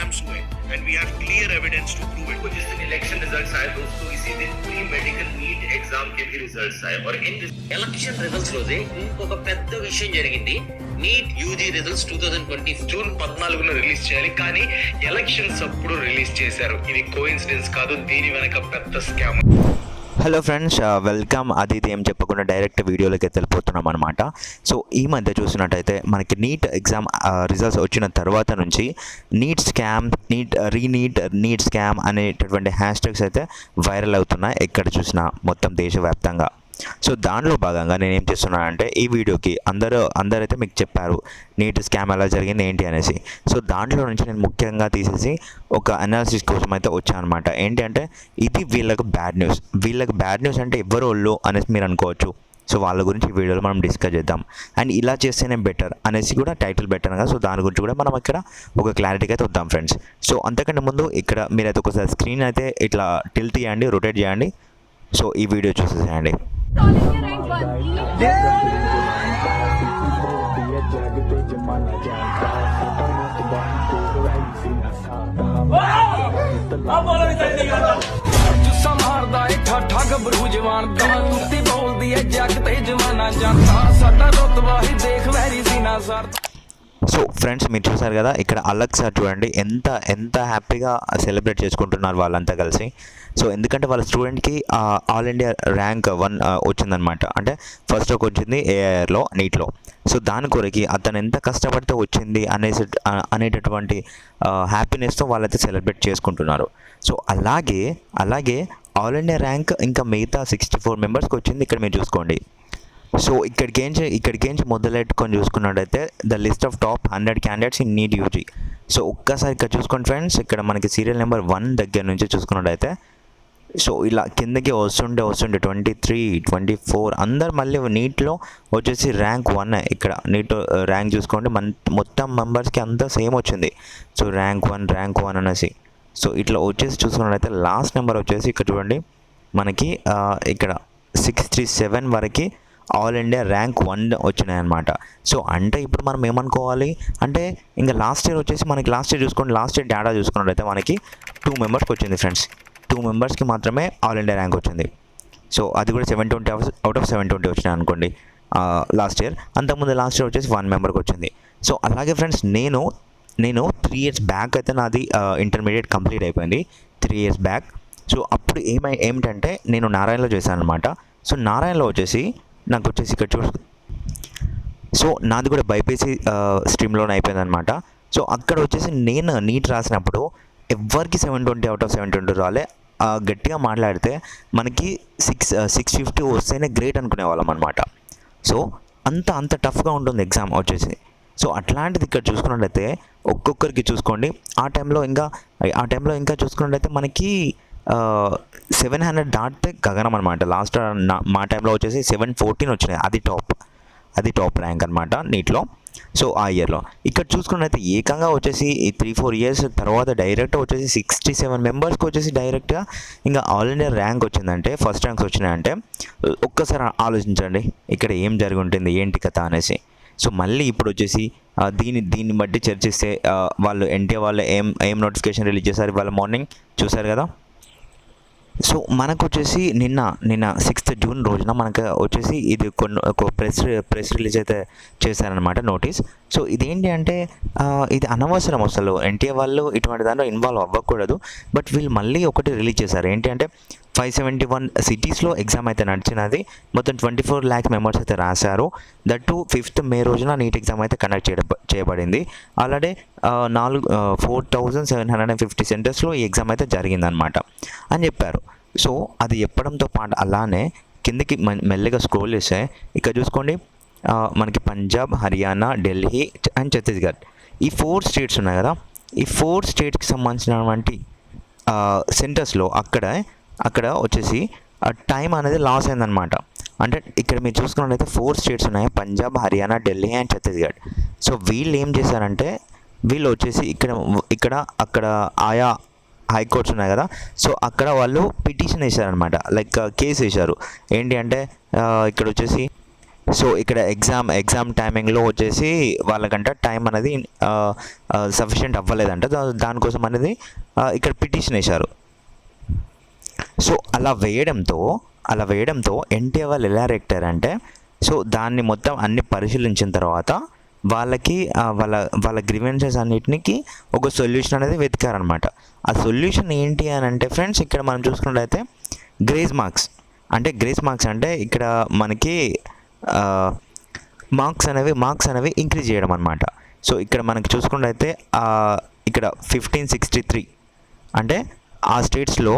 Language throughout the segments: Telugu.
scams हुए and we have clear evidence to prove it. जिस दिन इलेक्शन रिजल्ट्स आए दोस्तों इसी दिन प्री मेडिकल नीट एग्जाम के भी रिजल्ट्स आए और इन ఎలక్షన్ రిజల్ట్స్ రోజే ఇంకొక పెద్ద విషయం జరిగింది. నీట్ యూజీ రిజల్ట్స్ 2020 జూన్ 14న రిలీజ్ చేయాలి కానీ ఎలక్షన్స్ అప్పుడు రిలీజ్ చేశారు. ఇది కోఇన్సిడెన్స్ కాదు, దీని వెనక పెద్ద scam. Hello friends, welcome. Aditi ఏం చెప్పకుండా డైరెక్ట్ వీడియోలోకి వెళ్ళిపోతున్నాం అనమాట. సో ఈ మధ్య చూసినట్టయితే మనకి నీట్ ఎగ్జామ్ రిజల్ట్స్ వచ్చిన తర్వాత నుంచి నీట్ స్కామ్, నీట్ స్కామ్ అనేటటువంటి హ్యాష్ ట్యాగ్స్ అయితే వైరల్ అవుతున్నాయి ఎక్కడ చూసినా మొత్తం దేశవ్యాప్తంగా. సో దానిలో భాగంగా నేను ఏం చేస్తున్నానంటే ఈ వీడియోకి అందరైతే మీకు చెప్పారు నీట్ స్కామ్ ఎలా జరిగింది ఏంటి అనేసి. సో దాంట్లో నుంచి నేను ముఖ్యంగా తీసేసి ఒక అనాలిసిస్ కోసం అయితే వచ్చాను అనమాట. ఏంటి అంటే ఇది వీళ్ళకి బ్యాడ్ న్యూస్ అంటే ఎవరు వాళ్ళు అనేసి మీరు అనుకోవచ్చు. సో వాళ్ళ గురించి ఈ వీడియోలో మనం డిస్కస్ చేద్దాం. అండ్ ఇలా చేస్తేనే బెటర్ అనేసి కూడా టైటిల్ పెట్టాను. సో దాని గురించి కూడా మనం ఇక్కడ ఒక క్లారిటీకి అయితే వద్దాం ఫ్రెండ్స్. సో అంతకంటే ముందు ఇక్కడ మీరైతే ఒకసారి స్క్రీన్ అయితే ఇట్లా టిల్ట్ చేయండి, రొటేట్ చేయండి. సో ఈ వీడియో చూసేసేయండి. ਠੱਗ ਬਰੂ ਜਵਾਨ ਦਾ ਤੂੰ ਬੋਲਦੀ ਐ ਜੱਗ ਤੇ ਜਵਾਨਾ ਜਾਂਦਾ ਸਾਡਾ ਰਤਬਾ ਹੀ ਦੇਖ ਵੈਰੀ ਸੀਨਾ ਸਰ. సో ఫ్రెండ్స్ మీరు చూసారు కదా ఇక్కడ అలెక్స్ సార్ చూడండి ఎంత హ్యాపీగా సెలబ్రేట్ చేసుకుంటున్నారు వాళ్ళంతా కలిసి. సో ఎందుకంటే వాళ్ళ స్టూడెంట్కి ఆల్ ఇండియా ర్యాంక్ 1 వచ్చిందనమాట. అంటే ఫస్ట్ ఒక వచ్చింది ఏఐఆర్లో నీట్లో. సో దాని కొరకి అతను ఎంత కష్టపడితే వచ్చింది అనేటటువంటి హ్యాపీనెస్తో వాళ్ళైతే సెలబ్రేట్ చేసుకుంటున్నారు. సో అలాగే ఆల్ ఇండియా ర్యాంక్ ఇంకా మిగతా 64 మెంబర్స్కి వచ్చింది ఇక్కడ మీరు చూసుకోండి. సో ఇక్కడికేంచి మొదలెట్టుకొని చూసుకున్నట్టయితే the list of top 100 candidates in NEET UG. So ఒక్కసారి ఇక్కడ చూసుకోండి ఫ్రెండ్స్, ఇక్కడ మనకి సీరియల్ నెంబర్ 1 దగ్గర నుంచి చూసుకున్నట్టయితే సో ఇలా కిందకి వస్తుంటే 23, 24 అందరు మళ్ళీ నీట్లో వచ్చేసి ర్యాంక్ 1. ఇక్కడ నీట్ ర్యాంక్ చూసుకోండి మొత్తం మెంబర్స్కి అంతా సేమ్ వచ్చింది. సో ర్యాంక్ 1 అనేసి. సో ఇట్లా వచ్చేసి చూసుకున్నట్టయితే లాస్ట్ నెంబర్ వచ్చేసి ఇక్కడ చూడండి మనకి ఇక్కడ 637 వరకు ఆల్ ఇండియా ర్యాంక్ 1 వచ్చినాయి అనమాట. సో అంటే ఇప్పుడు మనం ఏమనుకోవాలి అంటే ఇంకా లాస్ట్ ఇయర్ వచ్చేసి మనకి లాస్ట్ ఇయర్ డేటా చూసుకున్నట్టయితే మనకి 2 మెంబర్స్కి వచ్చింది ఫ్రెండ్స్. 2 మెంబర్స్కి మాత్రమే ఆల్ ఇండియా ర్యాంక్ వచ్చింది. సో అది కూడా 720 అవుట్ ఆఫ్ 720 వచ్చినాయి అనుకోండి లాస్ట్ ఇయర్. అంతకుముందు లాస్ట్ ఇయర్ వచ్చేసి 1 మెంబర్కి వచ్చింది. సో అలాగే ఫ్రెండ్స్ నేను 3 ఇయర్స్ బ్యాక్ అయితే నాది ఇంటర్మీడియట్ కంప్లీట్ అయిపోయింది 3 ఇయర్స్ బ్యాక్. సో అప్పుడు ఏమిటంటే నేను నారాయణలో చేశాను అనమాట. సో నారాయణలో వచ్చేసి నాకు వచ్చేసి ఇక్కడ సో నాది కూడా బైపీసీ స్ట్రీమ్లోనే అయిపోయింది అనమాట. సో అక్కడ వచ్చేసి నేను నీట్ రాసినప్పుడు ఎవరికి 720 అవుట్ ఆఫ్ 720 రాలే. గట్టిగా మాట్లాడితే మనకి 650 వస్తేనే గ్రేట్ అనుకునేవాళ్ళం అనమాట. సో అంత టఫ్గా ఉంటుంది ఎగ్జామ్ వచ్చేసి. సో అట్లాంటిది ఇక్కడ చూసుకున్నట్లయితే ఒక్కొక్కరికి చూసుకోండి ఆ టైంలో ఇంకా చూసుకున్నట్లయితే మనకి 700 దాటితే గగనం అనమాట. లాస్ట్ మా టైంలో వచ్చేసి 714 వచ్చినాయి. అది టాప్ ర్యాంక్ అనమాట నీట్లో. సో ఆ ఇయర్లో ఇక్కడ చూసుకున్నట్లయితే ఏకంగా వచ్చేసి 3-4 ఇయర్స్ తర్వాత డైరెక్ట్ వచ్చేసి 67 మెంబర్స్కి వచ్చేసి డైరెక్ట్గా ఇంకా ఆల్ ఇండియా ర్యాంక్ వచ్చిందంటే ఫస్ట్ ర్యాంక్స్ వచ్చినాయంటే ఒక్కసారి ఆలోచించండి ఇక్కడ ఏం జరిగి ఉంటుంది ఏంటి కథ అనేసి. సో మళ్ళీ ఇప్పుడు వచ్చేసి దీన్ని బట్టి చర్చిస్తే వాళ్ళు ఎన్టీఆర్ వాళ్ళు ఏం నోటిఫికేషన్ రిలీజ్ చేశారు ఇవాళ మార్నింగ్ చూశారు కదా. సో మనకు వచ్చేసి నిన్న 6th జూన్ రోజున మనకు వచ్చేసి ఇది ఒక ప్రెస్ రిలీజ్ అయితే చేశారనమాట నోటీస్. సో ఇదేంటి అంటే ఇది అనవసరం, అసలు ఎన్టీఆర్ వాళ్ళు ఇటువంటి దాంట్లో ఇన్వాల్వ్ అవ్వకూడదు. బట్ వీళ్ళు మళ్ళీ ఒకటి రిలీజ్ చేశారు. ఏంటి అంటే 571 సిటీస్లో ఎగ్జామ్ అయితే నడిచినది. మొత్తం 24 lakh మెంబర్స్ అయితే రాశారు. దట్టు 5th మే రోజున నీట్ ఎగ్జామ్ అయితే కండక్ట్ చేయబడింది. ఆల్రెడీ 4750 సెంటర్స్లో ఈ ఎగ్జామ్ అయితే జరిగిందనమాట అని చెప్పారు. సో అది చెప్పడంతో పాటు అలానే కిందకి మెల్లగా స్క్రోల్ చేస్తే ఇక్కడ చూసుకోండి మనకి పంజాబ్, హర్యానా, ఢిల్లీ అండ్ ఛత్తీస్గఢ్ ఈ 4 స్టేట్స్ ఉన్నాయి కదా. ఈ 4 స్టేట్స్కి సంబంధించినటువంటి సెంటర్స్లో అక్కడ వచ్చేసి టైం అనేది లాస్ అయిందనమాట. అంటే ఇక్కడ మీరు చూసుకున్నట్లయితే 4 స్టేట్స్ ఉన్నాయి, పంజాబ్, హర్యానా, ఢిల్లీ అండ్ ఛత్తీస్గఢ్. సో వీళ్ళు ఏం చేశారంటే వీళ్ళు వచ్చేసి అక్కడ ఆయా హైకోర్ట్స్ ఉన్నాయి కదా. సో అక్కడ వాళ్ళు పిటిషన్ వేశారనమాట, లైక్ కేసు వేశారు. ఏంటి అంటే ఇక్కడ వచ్చేసి సో ఇక్కడ ఎగ్జామ్ టైమింగ్లో వచ్చేసి వాళ్ళకంట టైం అనేది సఫిషియెంట్ అవ్వలేదంట. దానికోసం అనేది ఇక్కడ పిటిషన్ వేశారు. సో అలా వేయడంతో ఎన్టీఆర్ వాళ్ళు ఎలా రెక్టారంటే, సో దాన్ని మొత్తం అన్ని పరిశీలించిన తర్వాత వాళ్ళకి వాళ్ళ గ్రీవెన్సెస్ అన్నిటికి ఒక సొల్యూషన్ అనేది వెతికారనమాట. ఆ సొల్యూషన్ ఏంటి అని అంటే ఫ్రెండ్స్, ఇక్కడ మనం చూసుకున్నట్లయితే గ్రేస్ మార్క్స్ అంటే ఇక్కడ మనకి మార్క్స్ అనేవి ఇంక్రీజ్ చేయడం అనమాట. సో ఇక్కడ మనకి చూసుకున్నట్లయితే ఇక్కడ 1563 అంటే ఆ స్టేట్స్లో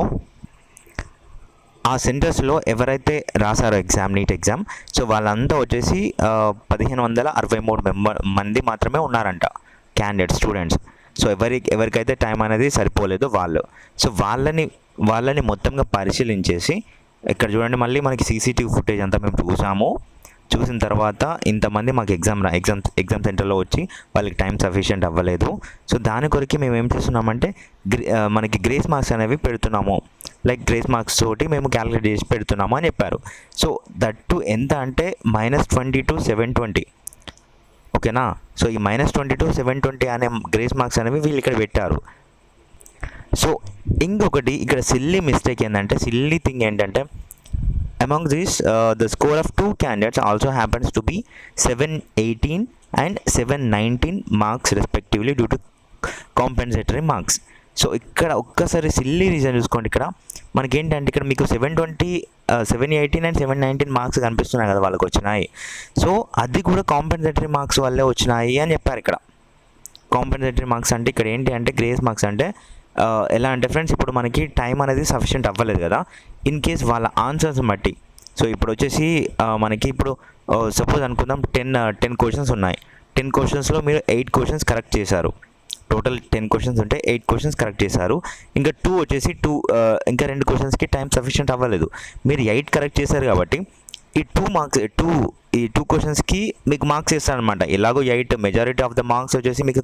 ఆ సెంటర్స్లో ఎవరైతే రాశారో నీట్ ఎగ్జామ్, సో వాళ్ళంతా వచ్చేసి 1563 మంది మాత్రమే ఉన్నారంట క్యాండిడేట్స్, స్టూడెంట్స్. సో ఎవరికైతే టైం అనేది సరిపోలేదు వాళ్ళు. సో వాళ్ళని మొత్తంగా పరిశీలించేసి ఇక్కడ చూడండి, మళ్ళీ మనకి సీసీటీవీ ఫుటేజ్ అంతా మేము చూసిన తర్వాత ఇంతమంది మాకు ఎగ్జామ్ సెంటర్లో వచ్చి వాళ్ళకి టైం సఫిషియెంట్ అవ్వలేదు. సో దాని కొరకు మేము ఏం చేస్తున్నామంటే మనకి గ్రేస్ మార్క్స్ అనేవి పెడుతున్నాము, లైక్ గ్రేస్ మార్క్స్ తోటి మేము క్యాలిక్యులేట్ చేసి పెడుతున్నాము అని చెప్పారు. సో దట్టు ఎంత అంటే -20 to 720, ఓకేనా. సో ఈ -20 to 720 అనే గ్రేస్ మార్క్స్ అనేవి వీళ్ళు ఇక్కడ పెట్టారు. సో ఇంకొకటి ఇక్కడ సిల్లీ థింగ్ ఏంటంటే, among these the score of two candidates also happens to be 718 and 719 marks respectively due to compensatory marks. So ఇక్కడ ఒక్కసారి సిల్లీ రీజన్ చూసుకోండి. ఇక్కడ మనకేంటంటే ఇక్కడ మీకు 718 and 719 మార్క్స్ కనిపిస్తున్నాయి కదా వాళ్ళకి వచ్చినాయి. సో అది కూడా కాంపెన్సేటరీ మార్క్స్ వల్లే వచ్చినాయి అని చెప్పారు. ఇక్కడ కాంపెన్సేటరీ మార్క్స్ అంటే ఇక్కడ ఏంటి అంటే గ్రేస్ మార్క్స్ అంటే ఎలా అంటే ఫ్రెండ్స్, ఇప్పుడు మనకి టైం అనేది సఫిషియెంట్ అవ్వలేదు కదా, ఇన్ కేస్ వాళ్ళ ఆన్సర్స్ బట్టి. సో ఇప్పుడు వచ్చేసి మనకి ఇప్పుడు సపోజ్ అనుకుందాం 10 క్వశ్చన్స్ ఉన్నాయి. 10 క్వశ్చన్స్లో మీరు 8 క్వశ్చన్స్ కరెక్ట్ చేశారు. టోటల్ 10 క్వశ్చన్స్ ఉంటే 8 క్వశ్చన్స్ కరెక్ట్ చేశారు. ఇంకా 2 క్వశ్చన్స్కి టైం సఫిషియెంట్ అవ్వలేదు. మీరు 8 కరెక్ట్ చేశారు కాబట్టి ఈ 2 క్వశ్చన్స్కి మీకు మార్క్స్ ఇస్తారనమాట. ఎలాగో 8 మెజారిటీ ఆఫ్ ద మార్క్స్ వచ్చేసి మీకు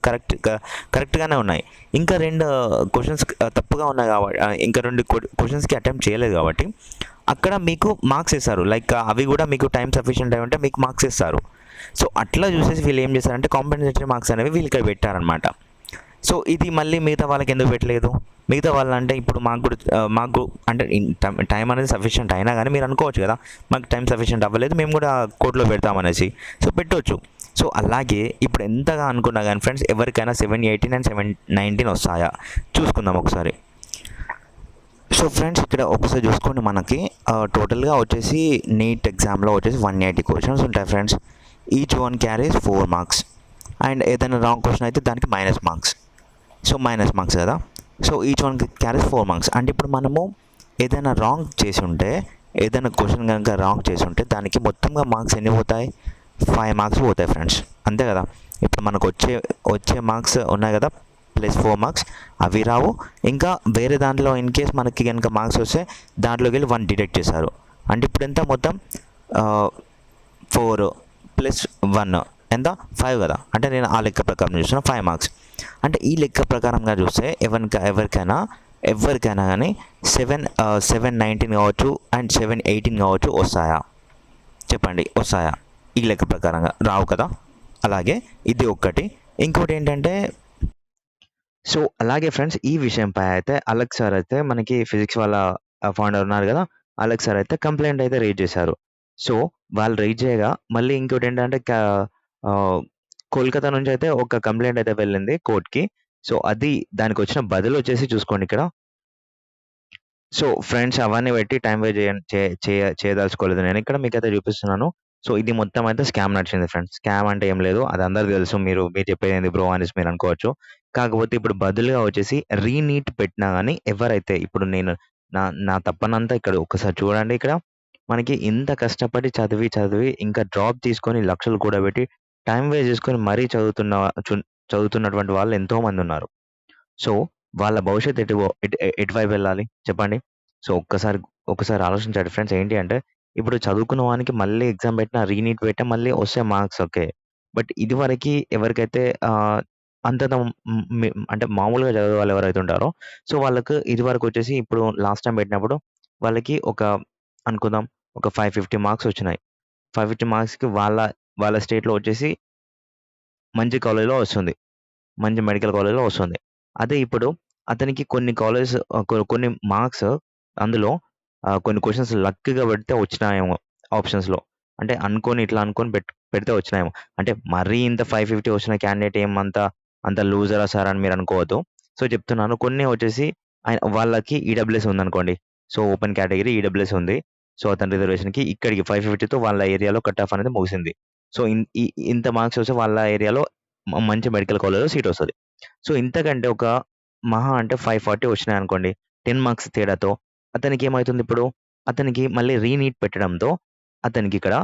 కరెక్ట్గానే ఉన్నాయి. ఇంకా 2 క్వశ్చన్స్ తప్పుగా ఉన్నాయి కాబట్టి, ఇంకా 2 క్వశ్చన్స్కి అటెంప్ట్ చేయలేదు కాబట్టి అక్కడ మీకు మార్క్స్ ఇస్తారు. లైక్ అవి కూడా మీకు టైం సఫిషియెంట్ అయి ఉంటే మీకు మార్క్స్ ఇస్తారు. సో అట్లా చూసేసి వీళ్ళు ఏం చేస్తారంటే కాంపెన్సేటరీ మార్క్స్ అనేవి వీళ్ళు ఇక్కడ పెట్టారనమాట. సో ఇది మళ్ళీ మిగతా వాళ్ళకి ఎందుకు పెట్టలేదు? మిగతా వాళ్ళంటే ఇప్పుడు మాకు అంటే టైం అనేది సఫిషియెంట్ అయినా కానీ మీరు అనుకోవచ్చు కదా, మాకు టైం సఫిషియెంట్ అవ్వలేదు, మేము కూడా కోర్టులో పెడతామనేసి. సో పెట్టవచ్చు. సో అలాగే ఇప్పుడు ఎంతగా అనుకున్నా కానీ ఫ్రెండ్స్, ఎవరికైనా 718 and 719 వస్తాయా చూసుకుందాం ఒకసారి. సో ఫ్రెండ్స్ ఇక్కడ ఒకసారి చూసుకోండి, మనకి టోటల్గా వచ్చేసి నీట్ ఎగ్జామ్లో వచ్చేసి 180 క్వశ్చన్స్ ఉంటాయి friends. Each one carries 4 marks. And ఏదైనా రాంగ్ క్వశ్చన్ అయితే దానికి -మార్క్స్. సో -మార్క్స్ కదా. So each one carries 4 marks. అంటే ఇప్పుడు మనము ఏదైనా రాంగ్ చేసి ఉంటే, ఏదైనా క్వశ్చన్ కనుక రాంగ్ చేసి ఉంటే దానికి మొత్తంగా మార్క్స్ ఎన్ని పోతాయి? 5 మార్క్స్ పోతాయి ఫ్రెండ్స్, అంతే కదా. ఇప్పుడు మనకు వచ్చే మార్క్స్ ఉన్నాయి కదా, +4 మార్క్స్ అవి రావు. ఇంకా వేరే దాంట్లో ఇన్ కేస్ మనకి కనుక మార్క్స్ వస్తే దాంట్లోకి వెళ్ళి 1 డిడక్ట్ చేశారు. అంటే ఇప్పుడు ఎంత మొత్తం 4 + 1 ఎంత 5 కదా. అంటే నేను ఆ లెక్క ప్రకారం చూస్తున్నా 5 మార్క్స్. అంటే ఈ లెక్క ప్రకారంగా చూస్తే ఎవరికైనా కానీ 719 కావచ్చు అండ్ 718 కావచ్చు వస్తాయా చెప్పండి? వస్తాయా? ఈ లెక్క ప్రకారంగా రావు కదా. అలాగే ఇది ఒక్కటి. ఇంకోటి ఏంటంటే, సో అలాగే ఫ్రెండ్స్ ఈ విషయంపై అయితే అలెక్స్ సార్ అయితే మనకి ఫిజిక్స్ వాళ్ళ ఫౌండర్ ఉన్నారు కదా, అలెక్స్ సార్ అయితే కంప్లైంట్ అయితే రైజ్ చేశారు. సో వాళ్ళు రైజ్ చేయగా మళ్ళీ ఇంకోటి ఏంటంటే కోల్కతా నుంచి అయితే ఒక కంప్లైంట్ అయితే వెళ్ళింది కోర్టుకి. సో దానికి వచ్చిన బదులు వచ్చేసి చూసుకోండి ఇక్కడ. సో ఫ్రెండ్స్ అవన్నీ పెట్టి టైం వేస్ట్ చేయదలుచుకోలేదు నేను, ఇక్కడ మీకైతే చూపిస్తున్నాను. సో ఇది మొత్తం అయితే స్కామ్ నడిచింది ఫ్రెండ్స్. స్కామ్ అంటే ఏం లేదు, అది అందరికీ తెలుసు. మీరు చెప్పేది ఏంది బ్రో అనేసి మీరు అనుకోవచ్చు. కాకపోతే ఇప్పుడు బదులుగా వచ్చేసి రీనీట్ పెట్టినా కానీ ఎవరైతే ఇప్పుడు నేను నా తప్పనంతా ఇక్కడ ఒకసారి చూడండి. ఇక్కడ మనకి ఇంత కష్టపడి చదివి ఇంకా డ్రాప్ తీసుకొని లక్షలు కూడా పెట్టి టైం వేస్ట్ చేసుకొని మరీ చదువుతున్నటువంటి వాళ్ళు ఎంతోమంది ఉన్నారు. సో వాళ్ళ భవిష్యత్తు ఎటువైపు వెళ్ళాలి చెప్పండి? సో ఒకసారి ఆలోచించండి ఫ్రెండ్స్. ఏంటి అంటే ఇప్పుడు చదువుకున్న వానికి మళ్ళీ ఎగ్జామ్ పెట్టినా, రీనీట్ పెట్టినా మళ్ళీ వస్తే మార్క్స్ ఓకే. బట్ ఇదివరకు ఎవరికైతే అంటే మామూలుగా చదివే వాళ్ళు ఎవరైతే ఉంటారో, సో వాళ్ళకు ఇదివరకు వచ్చేసి ఇప్పుడు లాస్ట్ టైం పెట్టినప్పుడు వాళ్ళకి అనుకుందాం ఒక 550 మార్క్స్ వచ్చినాయి. 550 మార్క్స్‌కి వాళ్ళ స్టేట్‌లో వచ్చేసి మంచి కాలేజ్‌లో వస్తుంది. మంచి మెడికల్ కాలేజ్‌లో వస్తుంది. అదే ఇప్పుడు అతనికి కొన్ని కాలేజెస్ కొన్ని మార్క్స్ అందులో కొన్ని క్వెషన్స్ లక్‌గా పెడితే వచ్చినాయేమో ఆప్షన్స్‌లో. అంటే ఇట్లా అనుకోని పెడితే వచ్చినాయేమో. అంటే మరీ ఇంత 550 వచ్చిన క్యాండిడేట్ అంత లూజరా సార్ అని మీరు అనుకోవద్దు. సో, చెప్తున్నాను కొన్ని వచ్చేసి వాళ్ళకి ఈడబ్ల్యూఎస్ ఉందనుకోండి. సో, ఓపెన్ కేటగిరీ ఈడబ్ల్యూఎస్ ఉంది. సో, అతని రిజర్వేషన్‌కి ఇక్కడికి 550తో వాళ్ళ ఏరియాలో కట్ ఆఫ్ అనేది ముగిసింది. సో, ఇంత మార్క్స్ వస్తే వాళ్ళ ఏరియాలో మంచి మెడికల్ కాలేజ్‌లో సీట్ వస్తది. సో, ఇంతకంటే ఒక మహా అంటే 540 వచ్చినాయనుకోండి. 10 మార్క్స్ తేడాతో అతనికి ఏమైతుంది ఇప్పుడు? అతనికి మళ్ళీ రీనీట్ పెట్టడంతో అతనికిక్కడ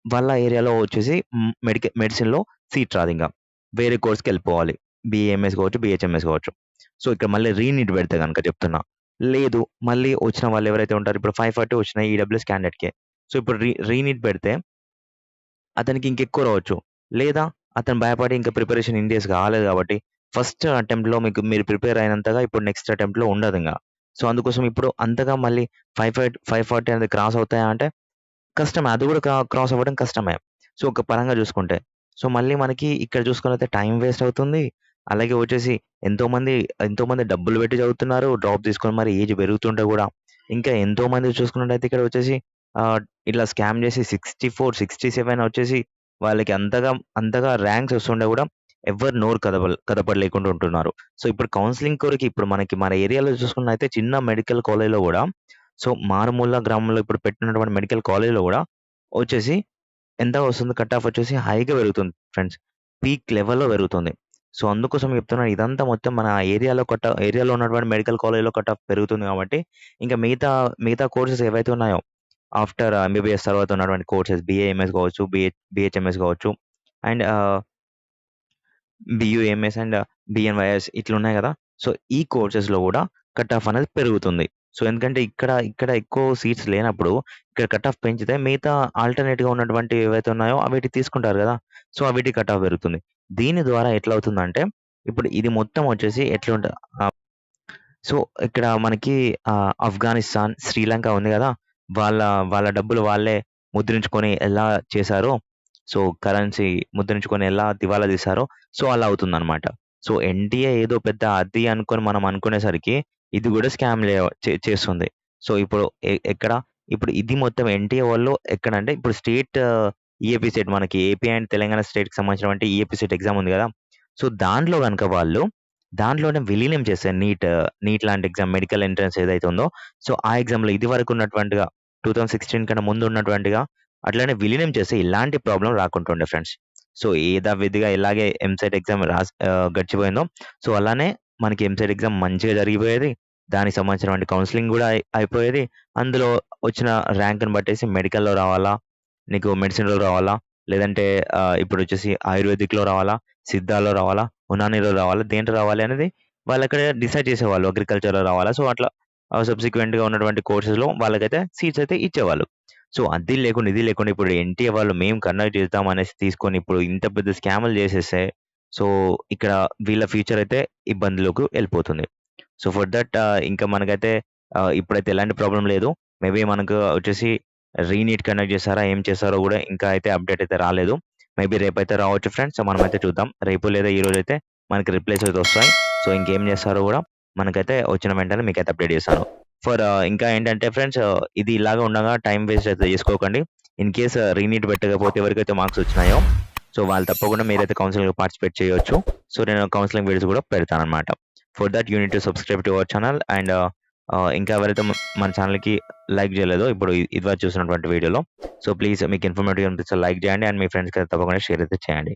వాళ్ళ ఏరియాలో వచ్చేసి మెడిసిన్‌లో సీట్ రాదింక. వేరే కోర్స్‌కెళ్ళిపోవాలి. బీఏఎంఎస్ కావచ్చు, బీహెచ్ఎంఎస్ కావచ్చు. సో, ఇక్కడ మళ్ళీ రీనీట్ పెడితే గనుక చెప్తున్నా. లేదు మళ్ళీ వచ్చిన వాళ్ళు ఎవరైతే ఉంటారో ఇప్పుడు 540 వచ్చినాయి ఈడబ్ల్యూఎస్ క్యాండిడేట్‌కి. సో, ఇప్పుడు రీనీట్ పెడితే అతనికి ఇంకెక్కువ రావచ్చు. లేదా అతను భయపడి ఇంకా ప్రిపరేషన్ ఇన్ని డేస్ కాలేదు కాబట్టి ఫస్ట్ అటెంప్ట్‌లో మీరు ప్రిపేర్ అయినంతగా ఇప్పుడు నెక్స్ట్ అటెంప్ట్‌లో ఉండదింక. సో, అందుకోసం ఇప్పుడు అంతగా మళ్ళీ 540 అనేది క్రాస్ అవుతాయా అంటే కష్టమే. అది కూడా క్రాస్ అవ్వడం కష్టమే. సో, ఒక పరంగా చూసుకుంటే. సో, మళ్ళీ మనకి ఇక్కడ చూసుకున్నట్లయితే టైం వేస్ట్ అవుతుంది. అలాగే వచ్చేసి ఎంతోమంది డబ్బులు పెట్టి చదువుతున్నారు. డ్రాప్ తీసుకొని మరి ఏజ్ పెరుగుతుంటే కూడా. ఇంకా ఎంతోమంది చూసుకున్నట్టయితే ఇక్కడ వచ్చేసి ఇట్లా స్కామ్ చేసి 64, 67 వచ్చేసి వాళ్ళకి అంతగా ర్యాంక్స్ వస్తుండే కూడా ఎవ్వరు నోరు కదపలేకుండా ఉంటున్నారు. సో, ఇప్పుడు కౌన్సెలింగ్ కొరకి ఇప్పుడు మన ఏరియాలో చూసుకున్నట్టయితే చిన్న మెడికల్ కాలేజ్‌లో కూడా సో, మారుమూల గ్రామంలో ఇప్పుడు పెట్టినటువంటి మెడికల్ కాలేజ్‌లో కూడా వచ్చేసి ఎంత వస్తుంది కట్ ఆఫ్ వచ్చేసి హైగా పెరుగుతుంది ఫ్రెండ్స్. పీక్ లెవెల్‌లో పెరుగుతుంది. సో, అందుకోసం చెప్తున్నాను ఇదంతా మొత్తం మన ఏరియాలో ఉన్నటువంటి మెడికల్ కాలేజ్‌లో కట్ ఆఫ్ పెరుగుతుంది కాబట్టి ఇంకా మిగతా కోర్సెస్ ఏవైతే ఉన్నాయో ఆఫ్టర్ ఎంబీబీఎస్ తర్వాత ఉన్నటువంటి కోర్సెస్ బీఏఎంఎస్ కావచ్చు, బీహెచ్ఎంఎస్ కావచ్చు అండ్ బీయూఎంఎస్ అండ్ బీఎన్వైఎస్ ఇట్లున్నాయి గదా! సో, ఈ కోర్సెస్‌లో గూడా కట్ ఆఫ్ అనేది పెరుగుతుంది. సో, ఎందుకంటే ఇక్కడ ఎక్కువ సీట్స్ లేనప్పుడు ఇక్కడ కట్ ఆఫ్ పెంచితే మిగతా ఆల్టర్‌నేట్‌గా ఉన్నటువంటివి ఏవైతే ఉన్నాయో అవిటికి తీసుకుంటారు గదా! సో, అవిటికి కట్ ఆఫ్ పెరుగుతుంది. దీని ద్వారా ఎట్లవుతుందంటే ఇప్పుడు ఇది మొత్తం వచ్చేసి సో, ఇక్కడ మనకి ఆఫ్ఘనిస్తాన్, శ్రీలంక ఉంది గదా! వాళ్ళ డబ్బులు వాళ్ళే ముద్రించుకొని ఎలా చేశారో, సో, కరెన్సీ ముద్రించుకొని ఎలా దివాలా తీశారో, సో, అలా అవుతుందనమాట. సో, ఎన్‌టీఏ ఏదో పెద్ద అది అనుకోని మనం అనుకునేసరికి ఇది గూడా స్కామ్‌లే చేస్తుంది. సో, ఇప్పుడు ఎక్కడ? ఇప్పుడు ఇది మొత్తం ఎన్‌టీఏ వాళ్ళు ఎక్కడంటే ఇప్పుడు స్టేట్ ఈఏపీ సెట్ మనకి ఏపీ అండ్ తెలంగాణ స్టేట్‌కి సంబంధించినటువంటి ఈఏపీ సెట్ ఎగ్జామ్ ఉంది గదా! సో, దాంట్లో గనుక దాంట్లోనే విలీనం చేశారు నీట్ లాంటి ఎగ్జామ్ మెడికల్ ఎంట్రన్స్ ఏదైతే ఉందో, సో, ఆ ఎగ్జామ్‌లో ఇదివరకు ఉన్నటువంటిగా 2016 కన్నా ముందు ఉన్నటువంటిగా అట్లనే విలీనం చేస్తే ఇలాంటి ప్రాబ్లమ్ రాకుంటుండే ఫ్రెండ్స్. సో, యథావిధిగా ఎలాగే ఎంసెట్ ఎగ్జామ్ గడిచిపోయిందో, సో, అలానే మనకి ఎంసెట్ ఎగ్జామ్ మంచిగా జరిగిపోయేది. దానికి సంబంధించినటువంటి కౌన్సెలింగ్ గూడా అయిపోయేది. అందులో వచ్చిన ర్యాంక్‌ని బట్టేసి మెడికల్‌లో రావాలా? నీకు మెడిసిన్‌లో రావాలా? లేదంటే ఇప్పుడొచ్చేసి ఆయుర్వేదిక్‌లో రావాలా? సిద్ధాలో రావాలా? ఉనానీలో రావాలా? దేంట్లో రావాలి అనేది వాళ్ళక్కడ డిసైడ్ చేసేవాళ్ళు. అగ్రికల్చర్‌లో రావాలా? సో, అట్లా సబ్సిక్వెంట్‌గా ఉన్నటువంటి కోర్సెస్‌లో వాళ్ళకైతే సీట్స్ అయితే ఇచ్చేవాళ్ళు. సో, అది లేకుండా, ఇది లేకుండా ఇప్పుడు ఎన్‌టీఏ వాళ్ళు మేము కండక్ట్ చేద్దాం అనేసి తీసుకొని ఇప్పుడు ఇంత పెద్ద స్కామ్‌లు చేసేస్తే సో, ఇక్కడ వీళ్ళ ఫ్యూచర్ అయితే ఇబ్బందిలోకి వెళ్ళిపోతుంది. సో, ఫర్ దట్ ఇంకా మనకైతే ఇప్పుడైతే ఎలాంటి ప్రాబ్లమ్ లేదు. మేబీ మనకు వచ్చేసి రీనీట్ కండక్ట్ చేస్తారా? ఏం చేస్తారో గూడా ఇంకా అయితే అప్డేట్ అయితే రాలేదు. మేబీ రేపైతే రావచ్చు ఫ్రెండ్స్. సో, మనమైతే చూద్దాం. రేపు లేదా ఈరోజైతే మనకి రిప్లైస్ అయితే వస్తాయి. సో, ఇంకేం చేస్తారో గూడా మనకైతే వచ్చిన వెంటనే మీకైతే అప్డేట్ చేస్తాను. ఇంకా ఏంటంటే ఫ్రెండ్స్ ఇది ఇలాగ ఉండగా టైం వేస్ట్ అయితే చేసుకోకండి. ఇన్ కేస్ రీనీట్ పెట్టకపోతే ఎవరికైతే మార్క్స్ వచ్చినాయో సో, వాళ్ళు తప్పకుండా మీరైతే కౌన్సిలింగ్‌లో పార్టిసిపేట్ చేయొచ్చు. సో, నేను కౌన్సిలింగ్ వీడియోస్ గూడా పెడతాననమాట. For that you need to subscribe to our channel and ఇంకా ఎవరైతే మన ఛానల్‌కి లైక్ చేయలేదో ఇప్పుడు ఇదివరకు చూసినటువంటి వీడియోలో సో, ప్లీజ్ మీకు ఇన్ఫర్మేటివ్‌గా అనిపిస్తే లైక్ చేయండి అండ్ మీ ఫ్రెండ్స్‌కి తప్పకుండా షేర్ అయితే చేయండి.